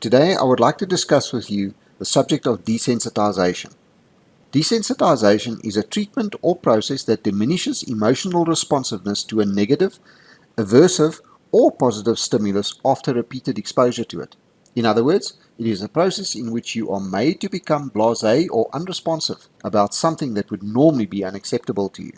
Today I would like to discuss with you the subject of desensitization. Desensitization is a treatment or process that diminishes emotional responsiveness to a negative, aversive, or positive stimulus after repeated exposure to it. In other words, it is a process in which you are made to become blasé or unresponsive about something that would normally be unacceptable to you.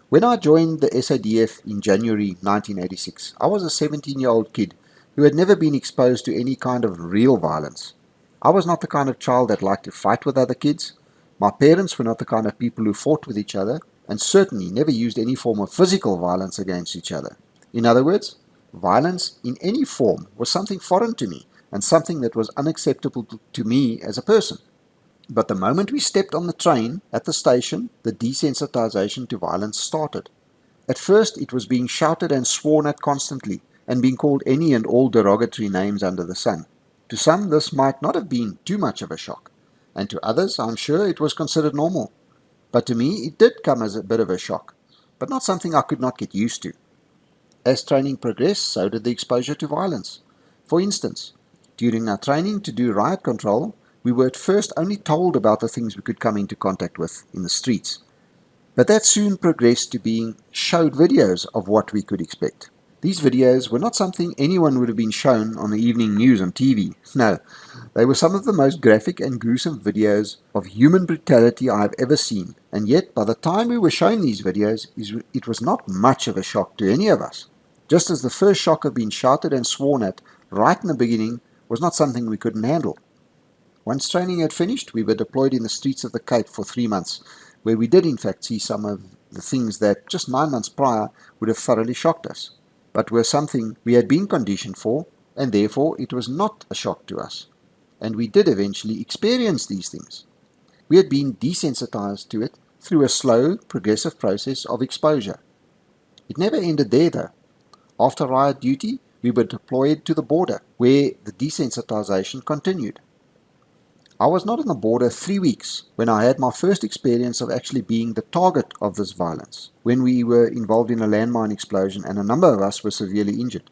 When I joined the SADF in January 1986, I was a 17-year-old kid who had never been exposed to any kind of real violence. I was not the kind of child that liked to fight with other kids. My parents were not the kind of people who fought with each other, and certainly never used any form of physical violence against each other. In other words, violence in any form was something foreign to me, and something that was unacceptable to me as a person. But the moment we stepped on the train at the station, the desensitization to violence started. At first it was being shouted and sworn at constantly, and being called any and all derogatory names under the sun. To some this might not have been too much of a shock, and to others I'm sure it was considered normal. But to me it did come as a bit of a shock, but not something I could not get used to. As training progressed, so did the exposure to violence. For instance, during our training to do riot control, we were at first only told about the things we could come into contact with in the streets. But that soon progressed to being showed videos of what we could expect. These videos were not something anyone would have been shown on the evening news on TV. No, they were some of the most graphic and gruesome videos of human brutality I have ever seen. And yet, by the time we were shown these videos, it was not much of a shock to any of us. Just as the first shock of being shouted and sworn at right in the beginning was not something we couldn't handle. Once training had finished, we were deployed in the streets of the Cape for 3 months, where we did in fact see some of the things that just 9 months prior would have thoroughly shocked us, but were something we had been conditioned for, and therefore it was not a shock to us. And we did eventually experience these things. We had been desensitized to it through a slow, progressive process of exposure. It never ended there though. After riot duty, we were deployed to the border, where the desensitization continued. I was not on the border 3 weeks when I had my first experience of actually being the target of this violence, when we were involved in a landmine explosion and a number of us were severely injured.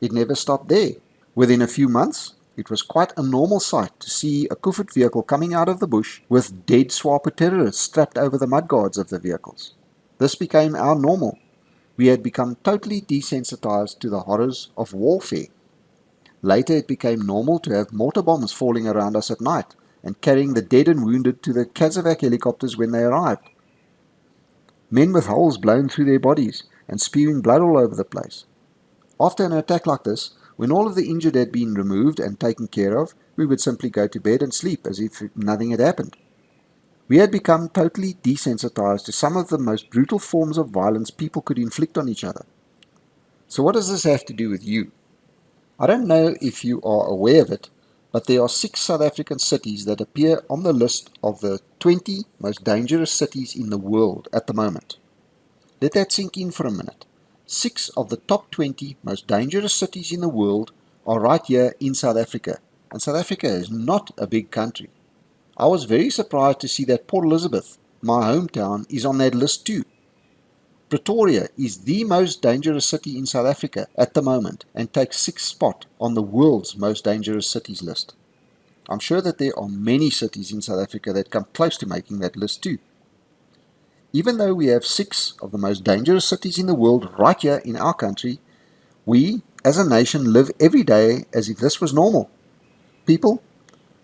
It never stopped there. Within a few months, it was quite a normal sight to see a Kufit vehicle coming out of the bush with dead Swapo terrorists strapped over the mudguards of the vehicles. This became our normal. We had become totally desensitized to the horrors of warfare. Later it became normal to have mortar bombs falling around us at night and carrying the dead and wounded to the Kazovac helicopters when they arrived. Men with holes blown through their bodies and spewing blood all over the place. After an attack like this, when all of the injured had been removed and taken care of, we would simply go to bed and sleep as if nothing had happened. We had become totally desensitized to some of the most brutal forms of violence people could inflict on each other. So what does this have to do with you? I don't know if you are aware of it, but there are 6 South African cities that appear on the list of the 20 most dangerous cities in the world at the moment. Let that sink in for a minute. 6 of the top 20 most dangerous cities in the world are right here in South Africa, and South Africa is not a big country. I was very surprised to see that Port Elizabeth, my hometown, is on that list too. Pretoria is the most dangerous city in South Africa at the moment and takes 6th spot on the world's most dangerous cities list. I'm sure that there are many cities in South Africa that come close to making that list too. Even though we have 6 of the most dangerous cities in the world right here in our country, we, as a nation, live every day as if this was normal. People,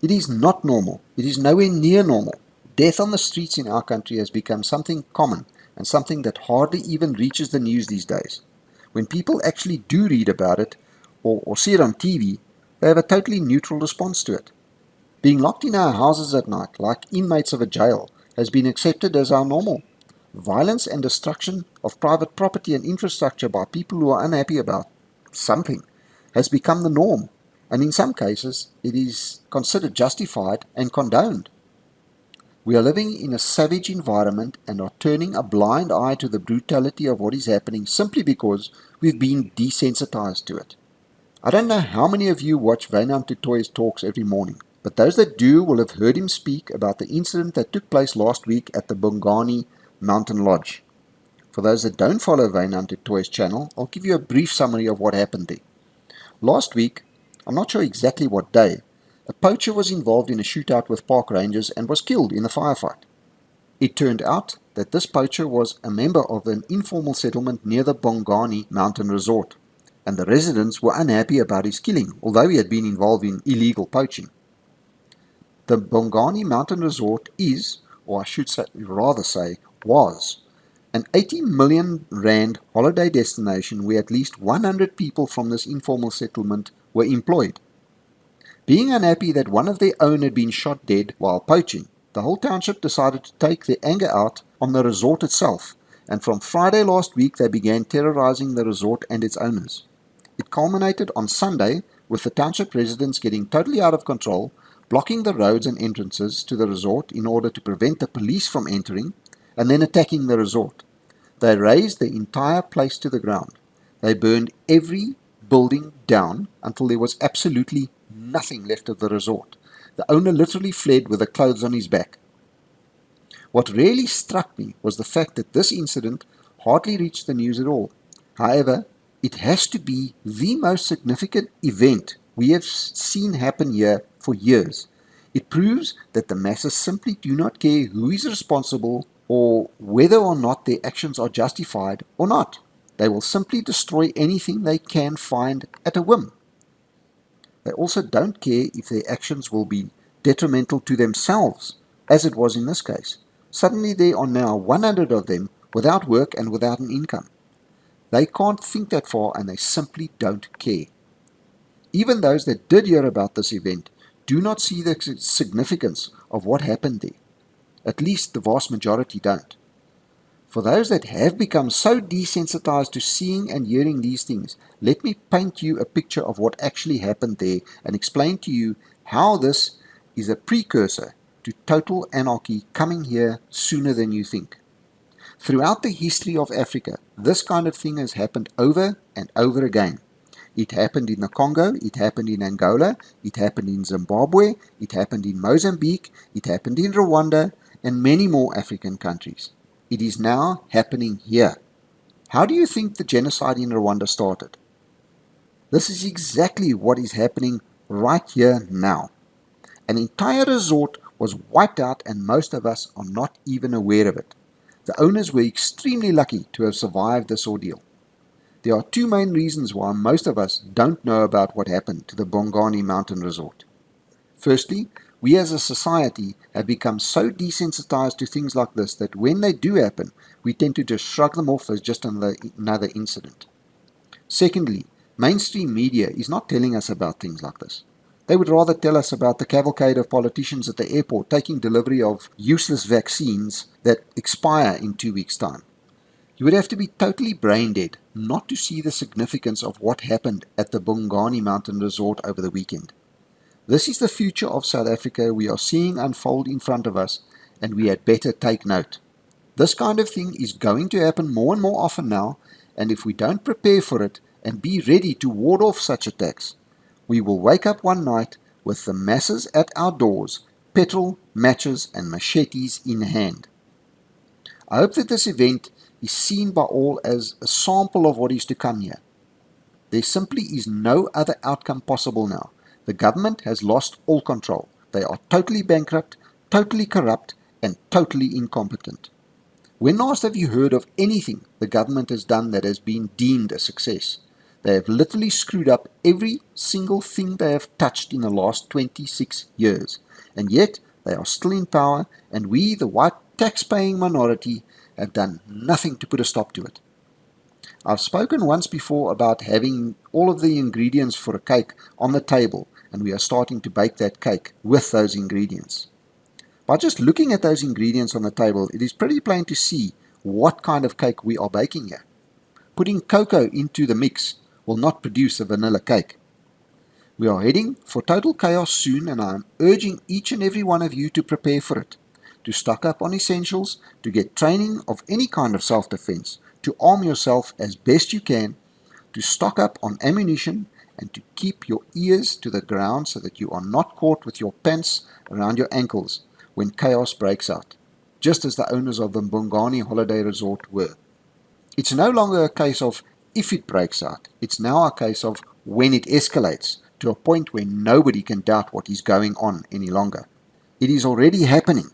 it is not normal. It is nowhere near normal. Death on the streets in our country has become something common and something that hardly even reaches the news these days. When people actually do read about it or see it on TV, they have a totally neutral response to it. Being locked in our houses at night, like inmates of a jail, has been accepted as our normal. Violence and destruction of private property and infrastructure by people who are unhappy about something has become the norm, and in some cases it is considered justified and condoned. We are living in a savage environment and are turning a blind eye to the brutality of what is happening simply because we've been desensitized to it. I don't know how many of you watch Wynand du Toit's talks every morning, but those that do will have heard him speak about the incident that took place last week at the Bongani Mountain Lodge. For those that don't follow Wynand du Toit's channel, I'll give you a brief summary of what happened there. Last week, I'm not sure exactly what day, a poacher was involved in a shootout with park rangers and was killed in a firefight. It turned out that this poacher was a member of an informal settlement near the Bongani mountain resort, and the residents were unhappy about his killing, although he had been involved in illegal poaching. The Bongani mountain resort is, or I should rather say, was, an 80 million rand holiday destination where at least 100 people from this informal settlement were employed. Being unhappy that one of their own had been shot dead while poaching, the whole township decided to take their anger out on the resort itself, and from Friday last week they began terrorizing the resort and its owners. It culminated on Sunday with the township residents getting totally out of control, blocking the roads and entrances to the resort in order to prevent the police from entering, and then attacking the resort. They razed the entire place to the ground. They burned every building down until there was absolutely nothing left of the resort. The owner literally fled with the clothes on his back. What really struck me was the fact that this incident hardly reached the news at all. However, it has to be the most significant event we have seen happen here for years. It proves that the masses simply do not care who is responsible or whether or not their actions are justified or not. They will simply destroy anything they can find at a whim. They also don't care if their actions will be detrimental to themselves, as it was in this case. Suddenly there are now 100 of them without work and without an income. They can't think that far and they simply don't care. Even those that did hear about this event do not see the significance of what happened there. At least the vast majority don't. For those that have become so desensitized to seeing and hearing these things, let me paint you a picture of what actually happened there and explain to you how this is a precursor to total anarchy coming here sooner than you think. Throughout the history of Africa, this kind of thing has happened over and over again. It happened in the Congo, it happened in Angola, it happened in Zimbabwe, it happened in Mozambique, it happened in Rwanda, and many more African countries. It is now happening here. How do you think the genocide in Rwanda started? This is exactly what is happening right here now. An entire resort was wiped out and most of us are not even aware of it. The owners were extremely lucky to have survived this ordeal. There are two main reasons why most of us don't know about what happened to the Bongani mountain resort. Firstly, we as a society have become so desensitized to things like this that when they do happen, we tend to just shrug them off as just another incident. Secondly, mainstream media is not telling us about things like this. They would rather tell us about the cavalcade of politicians at the airport taking delivery of useless vaccines that expire in 2 weeks' time. You would have to be totally brain dead not to see the significance of what happened at the Bongani Mountain Resort over the weekend. This is the future of South Africa we are seeing unfold in front of us, and we had better take note. This kind of thing is going to happen more and more often now, and if we don't prepare for it and be ready to ward off such attacks, we will wake up one night with the masses at our doors, petrol, matches, and machetes in hand. I hope that this event is seen by all as a sample of what is to come here. There simply is no other outcome possible now. The government has lost all control. They are totally bankrupt, totally corrupt, and totally incompetent. When last have you heard of anything the government has done that has been deemed a success? They have literally screwed up every single thing they have touched in the last 26 years. And yet, they are still in power, and we, the white tax-paying minority, have done nothing to put a stop to it. I've spoken once before about having all of the ingredients for a cake on the table, and we are starting to bake that cake with those ingredients. By just looking at those ingredients on the table, it is pretty plain to see what kind of cake we are baking here. Putting cocoa into the mix will not produce a vanilla cake. We are heading for total chaos soon, and I am urging each and every one of you to prepare for it, to stock up on essentials, to get training of any kind of self-defense, to arm yourself as best you can, to stock up on ammunition, and to keep your ears to the ground so that you are not caught with your pants around your ankles when chaos breaks out, just as the owners of the Bongani holiday resort were. It's no longer a case of if it breaks out, it's now a case of when it escalates to a point where nobody can doubt what is going on any longer. It is already happening.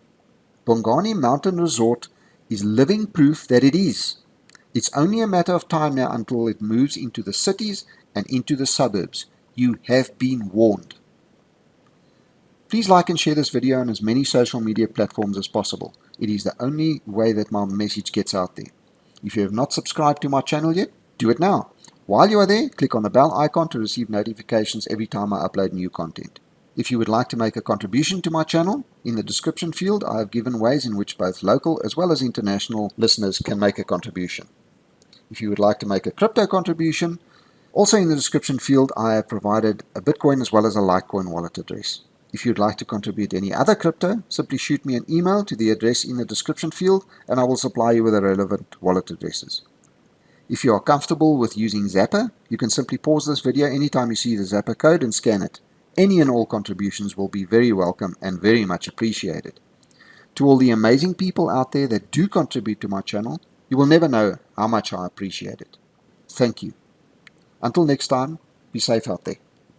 Bongani Mountain Resort is living proof that it is. It's only a matter of time now until it moves into the cities and into the suburbs. You have been warned. Please like and share this video on as many social media platforms as possible. It is the only way that my message gets out there. If you have not subscribed to my channel yet, do it now. While you are there, click on the bell icon to receive notifications every time I upload new content. If you would like to make a contribution to my channel, in the description field I have given ways in which both local as well as international listeners can make a contribution. If you would like to make a crypto contribution, also in the description field I have provided a Bitcoin as well as a Litecoin wallet address. If you'd like to contribute any other crypto, simply shoot me an email to the address in the description field and I will supply you with the relevant wallet addresses. If you are comfortable with using Zapper, you can simply pause this video anytime you see the Zapper code and scan it. Any and all contributions will be very welcome and very much appreciated. To all the amazing people out there that do contribute to my channel, you will never know how much I appreciate it. Thank you. Until next time, be safe out there.